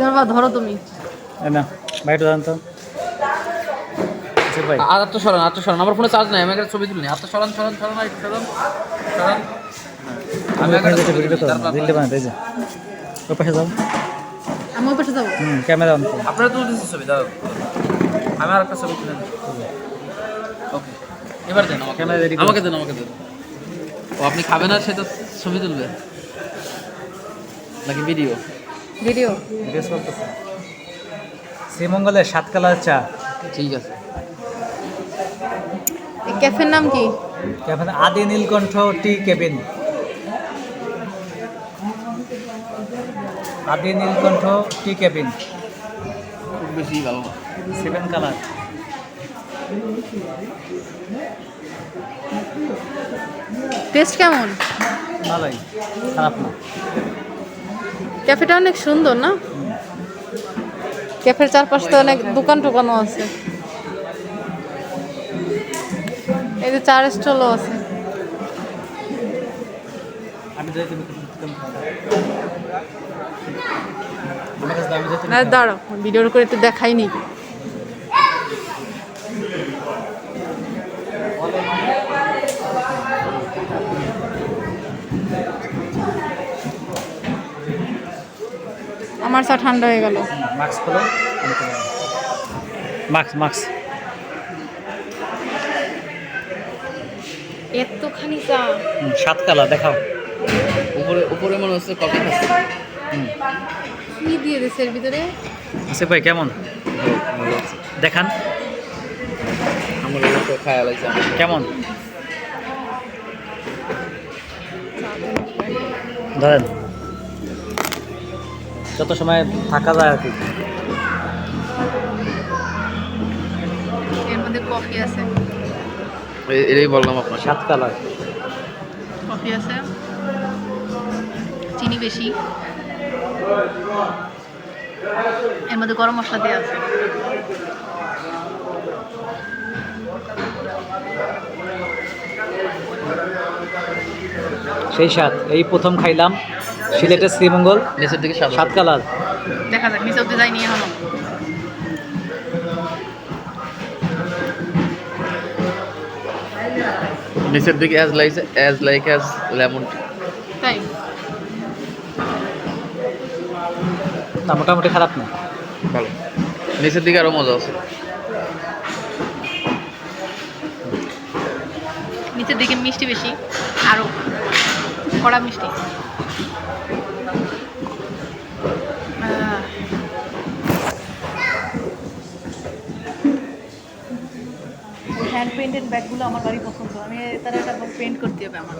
বাবা ধরো তুমি। না বাইরে জান তো ভাই আত্মসরণ আমার ফোনে চার্জ নাই, আমি একটা ছবি তুলি। আত্মসরণ সরণ সরণ একটু সরণ সরণ। আমি ওখানে যেতে ভিডিও তো দিল্লি বানাতে যে ওই পাশে যাও। আমি ওই পাশে যাবো। ক্যামেরা অন আপনারা তুলতেছি ছবি, দাও আমি আর একটা ছবি তুলে নিই। ওকে, এবার দেন আমাকে, ক্যামেরা রেডি আমাকে দেন, আমাকে দেন। ও আপনি খাবেন আর সে তো ছবি তুলবে নাকি ভিডিও? ভিডিও। ভিডিও চলতেছে। শ্রীমঙ্গলের 7 কালার চা। ঠিক আছে। এই ক্যাফের নাম কি? ক্যাফে আদি নীলকণ্ঠ টি কেবিন। আদি নীলকণ্ঠ টি কেবিন। খুব বেশি ভালো না। 7 কালার। টেস্ট কেমন? ভালোই, খারাপ না। ক্যাফেটা অনেক সুন্দর না? ক্যাফের চারপাশে অনেক দোকান টোকানও আছে। এই যে চার স্টলও আছে। আমি যাই তুমি আমার কাছে দামি যেতে না দাঁড়াও, ভিডিও করে একটু দেখাই নি। আমার চা ঠান্ডা হয়ে গেল। মাস্ক খোলো। মাস্ক এতখানি চা 7 কালার দেখাও। উপরে উপরে মনে হচ্ছে কফি খাচ্ছে। কি দিয়ে দিছে এর ভিতরে? আসিফ ভাই কেমন দেখান আমার তো খায়া লাগছে। কেমন ধরেন যত সময় থাকা যায় আর কি। এর মধ্যে কফি আছে। এটাই বললাম আপনার। 7 কালার কফি আছে, চিনি বেশি, এর মধ্যে গরম মশলা দেওয়া আছে। সেই স্বাদ এই প্রথম খাইলাম সিলেটের শ্রীমঙ্গল। নিচের দিকে 7 কালার। দেখা যাক, নিচে অব্দি যাইনি এখনো। নিচের দিকে অ্যাজ লাইক অ্যাজ লেমন। তাই তা মোটামুটি খারাপ না, ভালো। নিচের দিকে আরো মজা আছে। নিচের দিকে মিষ্টি বেশি, আরো কড়া মিষ্টি। হ্যান্ড পেইন্টেড ব্যাগগুলো আমার বাড়ি পছন্দ। আমি তারা এটা পেইন্ট করতে হবে আমার।